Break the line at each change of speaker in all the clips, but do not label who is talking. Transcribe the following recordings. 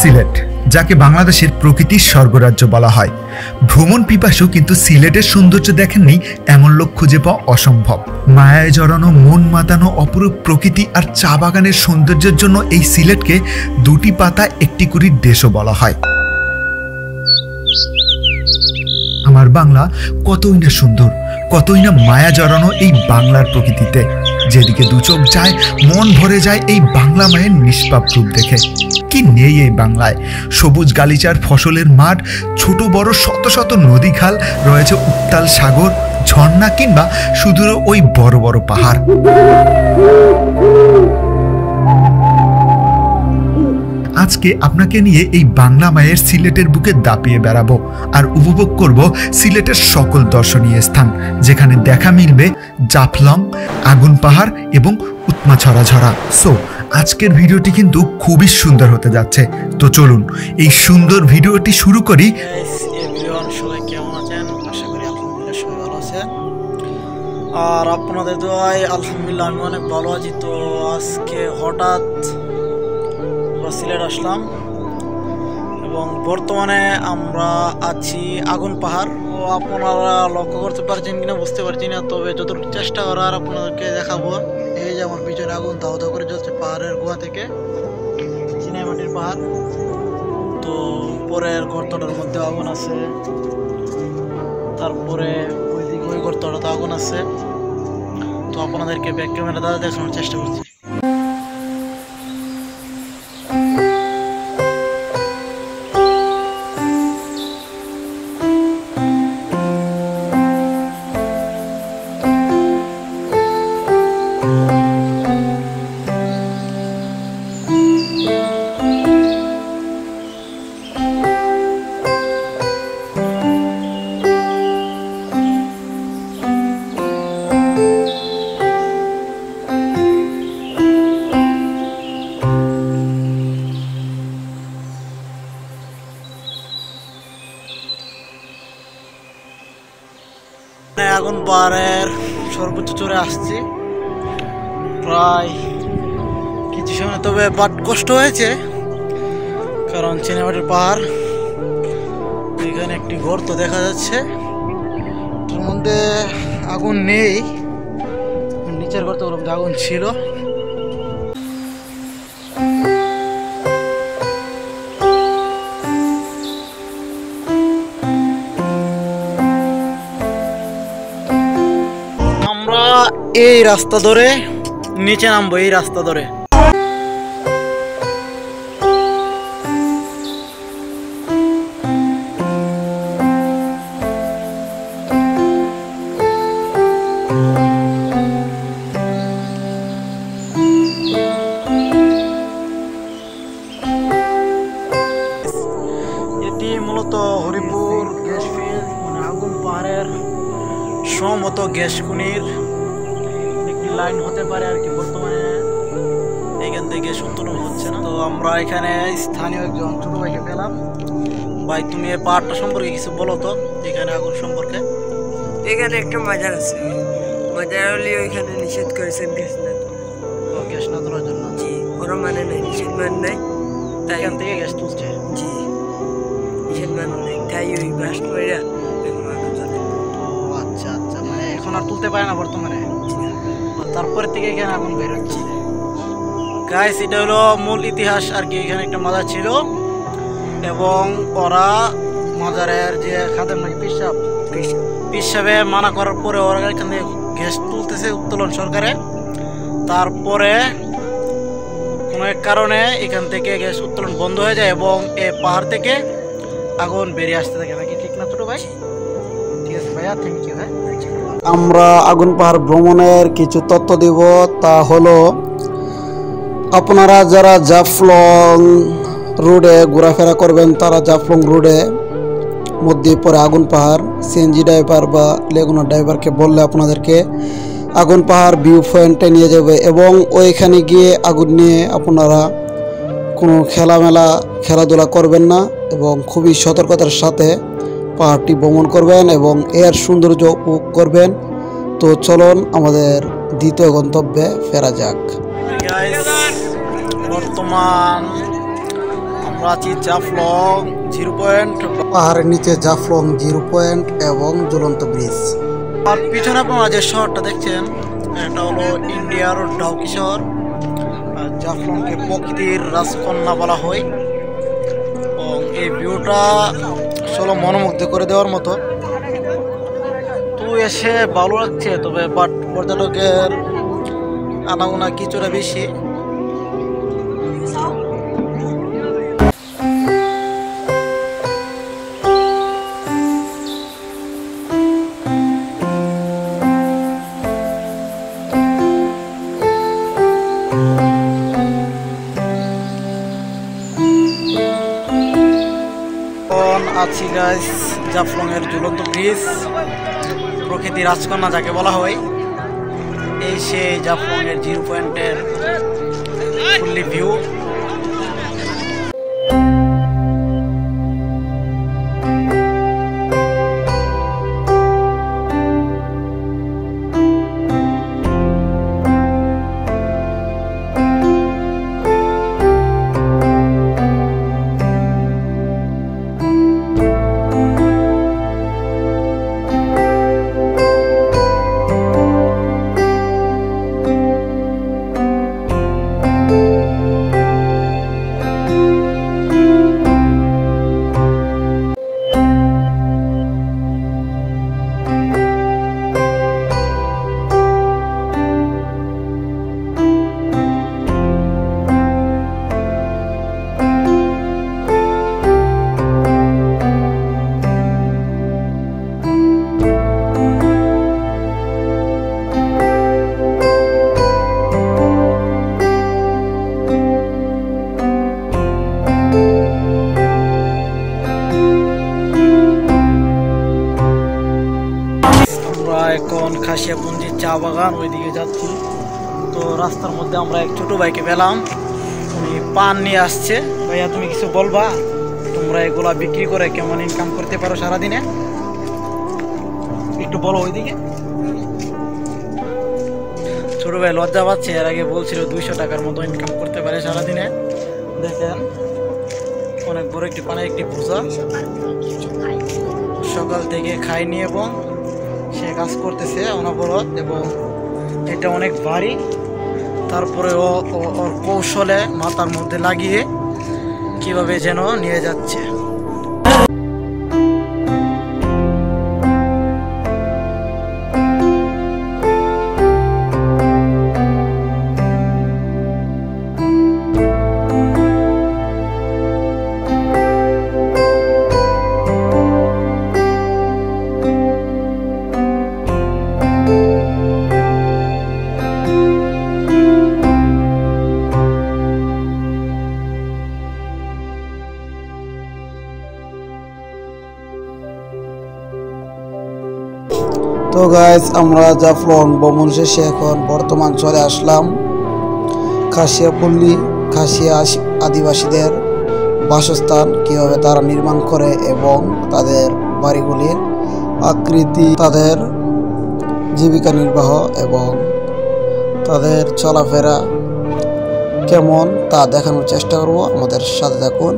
সিলেট, যাকে বাংলাদেশের প্রকৃতির স্বর্গরাজ্য বলা হয়। ভ্রমণ পিপাসু কিন্তু সিলেটের সৌন্দর্য দেখেননি এমন লোক খুঁজে পাওয়া অসম্ভব। মায়ায় জড়ানো, মন মাতানো অপরূপ প্রকৃতি আর চা বাগানের সৌন্দর্যের জন্য এই সিলেটকে দুটি পাতা একটি কুড়ির দেশও বলা হয়। আমার বাংলা কতই না সুন্দর, কতই না মায়া জড়ানো এই বাংলার প্রকৃতিতে। যেদিকে দু চোখ যায় মন ভরে যায় এই বাংলা মায়ের নিষ্পাপ রূপ দেখে। কি নেই এই বাংলায়? সবুজ গালিচার ফসলের মাঠ, ছোট বড় শত শত নদী খাল, রয়েছে উত্তাল সাগর, ঝর্ণা কিংবা সুদূর ওই বড় বড় পাহাড়। আজকে আপনাকে নিয়ে এই বাংলা মায়ের সিলেটের বুকে দাপিয়ে বেড়াবো আর উপভোগ করব সিলেটের সকল দর্শনীয় স্থান, যেখানে দেখা মিলবে জাফলং, আগুন পাহাড় এবং উৎমাছড়া ঝরা। সো আজকের ভিডিওটি কিন্তু খুবই সুন্দর হতে যাচ্ছে। তো চলুন এই সুন্দর ভিডিওটি শুরু করি।
সবাই কেমন আছেন? আশা করি আলহামদুলিল্লাহ সবাই ভালো আছেন। আর আপনাদের দোয়ায় আলহামদুলিল্লাহ আমি অনেক ভালো আছি। তো আজকে হঠাৎ সিলেট আসলাম এবং বর্তমানে আমরা আছি আগুন পাহাড়। ও আপনারা লক্ষ্য করতে পারছেন কিনা বুঝতে পারছি না, তবে যতটুকু চেষ্টা করার আপনাদেরকে দেখাবো। এই যে আমার পিছনে আগুন দাও দাও করে জ্বলছে পাহাড়ের গুহা থেকে, চিনাইমাটির পাহাড়। তো পরের গর্তটার মধ্যে আগুন আছে, তারপরে ওইদিকে ওই গর্তটাতে আগুন আছে। তো আপনাদেরকে ব্যাক ক্যামেরা দ্বারা দেখানোর চেষ্টা করছি। আগুন পাহাড়ের সর্বোচ্চ চড়ে আসছি প্রায় কিছু সময়, তবে বাট কষ্ট হয়েছে কারণ চিনাইমাটির পাহাড়। এখানে একটি গর্ত দেখা যাচ্ছে, তার মধ্যে আগুন নেই, নিচের গর্তগুলোর মধ্যে আগুন ছিল। এই রাস্তা ধরে নিচে নামবো, এই রাস্তা ধরে। এটি মূলত হরিপুর গ্যাস ফিল্ড, মানে আগুন পাহাড়ের সম্ভবত গ্যাস খনির লাইন হতে পারে আর কি। বর্তমানে এখান থেকে উত্তোলন হচ্ছে না। তো আমরা এখানে স্থানীয় একজন ছোট ভাইকে পেলাম। ভাই, তুমি এই পাহাড়টা সম্পর্কে কিছু বলো তো, এখানে আগুন সম্পর্কে।
এখানে একটা মাজার আছে, মাজার হলে ওইখানে নিষেধ করেছেন
গ্যাস না তোলার জন্য।
জি, ওরা মানে নাই, নিষেধ মান নাই, তাই
এখান থেকে গ্যাস তুলছে।
জি, নিষেধ মান নাই, তাই ওই ব্রাস্ট করে
আচ্ছা আচ্ছা, মানে এখন আর তুলতে পারে না বর্তমানে, তারপরে থেকে এখানে আগুন বের হচ্ছে। গাইস, এটা হলো মূল ইতিহাস আর কি। এখানে একটা মাজার ছিল এবং ওরা মাজারের যে খাদেম নাকি পিসাবে মানা করার পরে ওরা এখান থেকে গ্যাস তুলতেছে উত্তোলন সরকারে। তারপরে কোনো এক কারণে এখান থেকে গ্যাস উত্তোলন বন্ধ হয়ে যায় এবং এই পাহাড় থেকে আগুন বেরিয়ে আসতে থাকে নাকি, ঠিক না ছোট ভাই? ঠিক আছে ভাইয়া, থ্যাংক ইউ। হ্যাঁ, আমরা আগুন পাহাড় ভ্রমণের কিছু তথ্য দিব। তা হলো, আপনারা যারা জাফলং রোডে ঘোরাফেরা করবেন তারা জাফলং রোডে মধ্যে পরে আগুন পাহাড়। সিএনজি ড্রাইভার বা লেগুনা ড্রাইভারকে বললে আপনাদেরকে আগুন পাহাড় ভিউ পয়েন্টে নিয়ে যাবে এবং ওইখানে গিয়ে আগুন নিয়ে আপনারা কোনো খেলাধুলা করবেন না এবং খুবই সতর্কতার সাথে পাহাড়টি ভ্রমণ করবেন এবং এর সৌন্দর্য উপভোগ করবেন। তো চলুন আমাদের দ্বিতীয় গন্তব্যে ফেরা যাক। বর্তমান আমরা আছি জাফলং 0 পয়েন্ট,
পাহাড়ের নিচে জাফলং 0 পয়েন্ট এবং ঝুলন্ত ব্রিজ।
আর পিছনে আপনারা যে শহরটা দেখছেন এটা হলো ইন্ডিয়ার ডাউকি শহর। আর জাফলংকে প্রকৃতির রাজকন্যা বলা হয় এবং এই ভিউটা আসলে মনোমুগ্ধ করে দেওয়ার মতো। তো এসে ভালো লাগছে, তবে বাট পর্যটকের আনাগোনা কিছুটা বেশি। আছি গাইস জাফলং এর ঝুলন্ত ব্রিজ, প্রকৃতির রাজকন্যা যাকে বলা হয়। এই সেই জাফলং এর 0 পয়েন্টের ফুললি ভিউ। এখন খাসিয়াপুঞ্জির চা বাগান ওইদিকে যাচ্ছি। তো রাস্তার মধ্যে আমরা এক ছোট ভাইকে পেলাম, উনি পান নিয়ে আসছে। ভাইয়া তুমি কিছু বলবা, তোমরা এগুলা বিক্রি করে কেমন ইনকাম করতে পারো সারাদিনে, একটু বলো। ওইদিকে ছোট ভাই লজ্জা পাচ্ছে, এর আগে বলছিল 200 টাকার মতো ইনকাম করতে পারে সারাদিনে। দেখেন অনেক বড় একটি পানের একটি বোঝা, সকাল থেকে খায়নি এবং সে কাজ করতেছে অনবরত, এবং এটা অনেক ভারী। তারপরে ওর কৌশলে মাথার মধ্যে লাগিয়ে কিভাবে যেন নিয়ে যাচ্ছে।
তো গাইস আমরা জাফলং ভ্রমণ শেষে এখন বর্তমান চলে আসলাম খাসিয়াপল্লী। খাসিয়া আদিবাসীদের বাসস্থান, কিভাবে তারা নির্মাণ করে এবং তাদের বাড়িগুলির আকৃতি, তাদের জীবিকা নির্বাহ এবং তাদের চলাফেরা কেমন তা দেখানোর চেষ্টা করব। আমাদের সাথে থাকুন।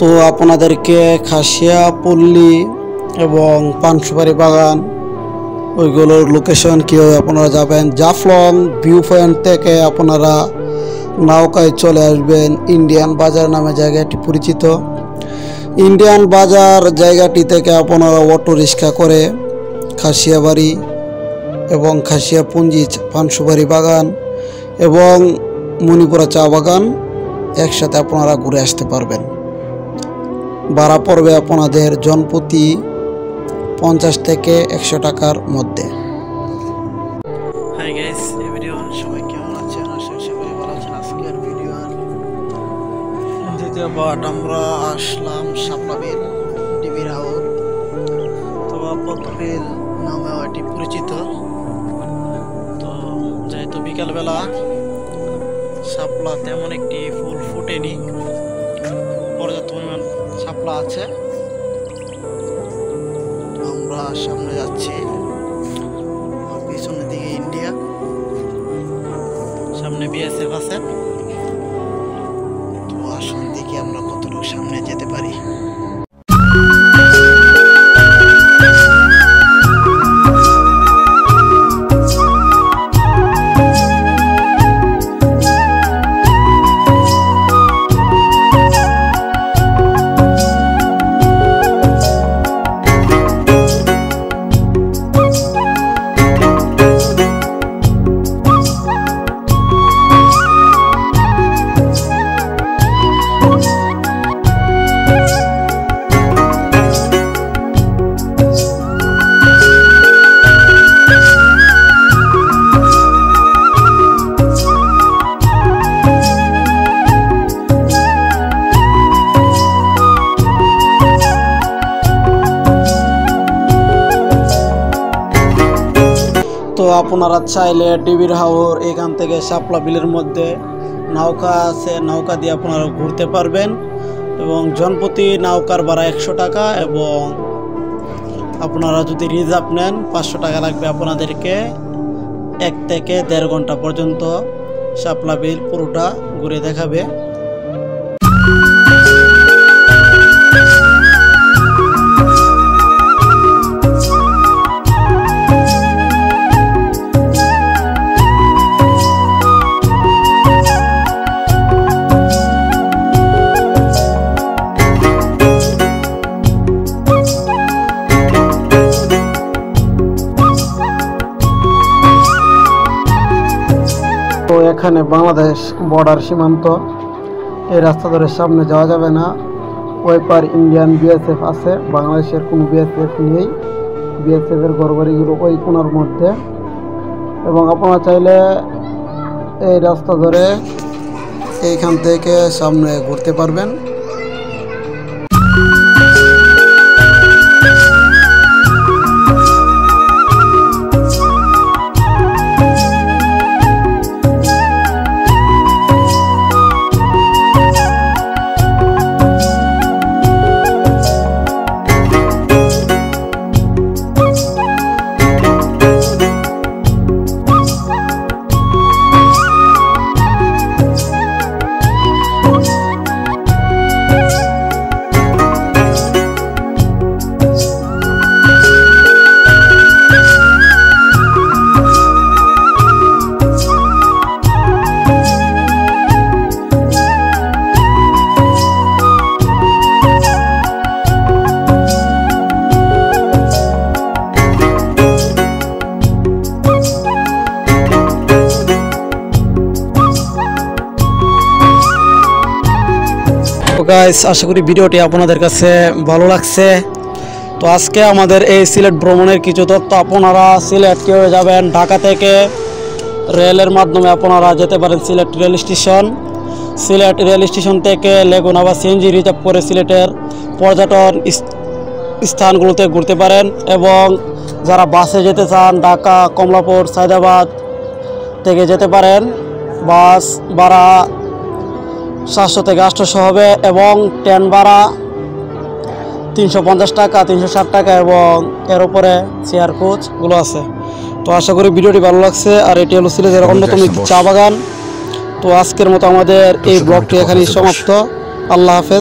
তো আপনাদেরকে খাসিয়া পল্লী এবং পানসুপারি বাগান ওইগুলোর লোকেশন কীভাবে আপনারা যাবেন, জাফলং ভিউ পয়েন্ট থেকে আপনারা নৌকায় চলে আসবেন ইন্ডিয়ান বাজার নামে জায়গাটি পরিচিত। ইন্ডিয়ান বাজার জায়গাটি থেকে আপনারা অটো রিক্সা করে খাসিয়াবাড়ি এবং খাসিয়াপুঞ্জি পানসুপারি বাগান এবং মণিপুরা চা বাগান একসাথে আপনারা ঘুরে আসতে পারবেন। ভাড়া পড়বে আপনাদের জনপ্রতি 50 থেকে 100 টাকার মধ্যে।
হাই গাইস, এই ভিডিও সবাই কেমন আছেন? আশা করি ভালো আছেন। আজকের ভিডিও দ্বিতীয় পার্ট আমরা আসলাম শাপলা বিল ডিবির হাওর, তো পদ্মবিল নামেও এটি পরিচিত। তো যেহেতু বিকালবেলা শাপলা তেমন একটি ফুল ফুটেনি, পর্যাপ্ত পরিমাণ শাপলা আছে। আমরা সামনে যাচ্ছি, পিছনের দিকে ইন্ডিয়া, সামনে বিএসএফ আছে। তো আসুন দেখি আমরা কতটুকু সামনে যেতে পারি।
তো আপনারা চাইলে ডিবির হাওর এখান থেকে শাপলা বিলের মধ্যে নৌকা আছে, নৌকা দিয়ে আপনারা ঘুরতে পারবেন এবং জনপ্রতি নৌকার ভাড়া 100 টাকা এবং আপনারা যদি রিজার্ভ নেন 500 টাকা লাগবে আপনাদেরকে। 1 থেকে 1.5 ঘন্টা পর্যন্ত শাপলা বিল পুরোটা ঘুরে দেখাবে। তো এখানে বাংলাদেশ বর্ডার সীমান্ত, এই রাস্তা ধরে সামনে যাওয়া যাবে না। ওই পার ইন্ডিয়ান বিএসএফ আছে, বাংলাদেশের কোনো বিএসএফ নেই। বিএসএফের ঘরবাড়িগুলো ওই কোনার মধ্যে এবং আপনারা চাইলে এই রাস্তা ধরে এইখান থেকে সামনে ঘুরতে পারবেন। গাইস, আশা করি ভিডিওটি আপনাদের কাছে ভালো লাগছে। তো আজকে আমাদের এই সিলেট ভ্রমণের কিছু তথ্য। আপনারা সিলেট কীভাবে যাবেন, ঢাকা থেকে রেলের মাধ্যমে আপনারা যেতে পারেন Sylhet rail station. Sylhet rail station থেকে লেগুনা বা সিএনজি রিজার্ভ করে সিলেটের পর্যটন স্থানগুলোতে ঘুরতে পারেন এবং যারা বাসে যেতে চান ঢাকা, কমলাপুর, সায়দাবাদ থেকে যেতে পারেন। বাস ভাড়া 700 থেকে 800 হবে এবং ট্রেন ভাড়া 350 টাকা, 360 টাকা এবং এর উপরে চেয়ার কোচগুলো আছে। তো আশা করি ভিডিওটি ভালো লাগছে। আর এটি হলো সিলেটের অন্যতম চা বাগান। তো আজকের মতো আমাদের এই ব্লগটি এখানেই সমাপ্ত। আল্লাহ হাফেজ।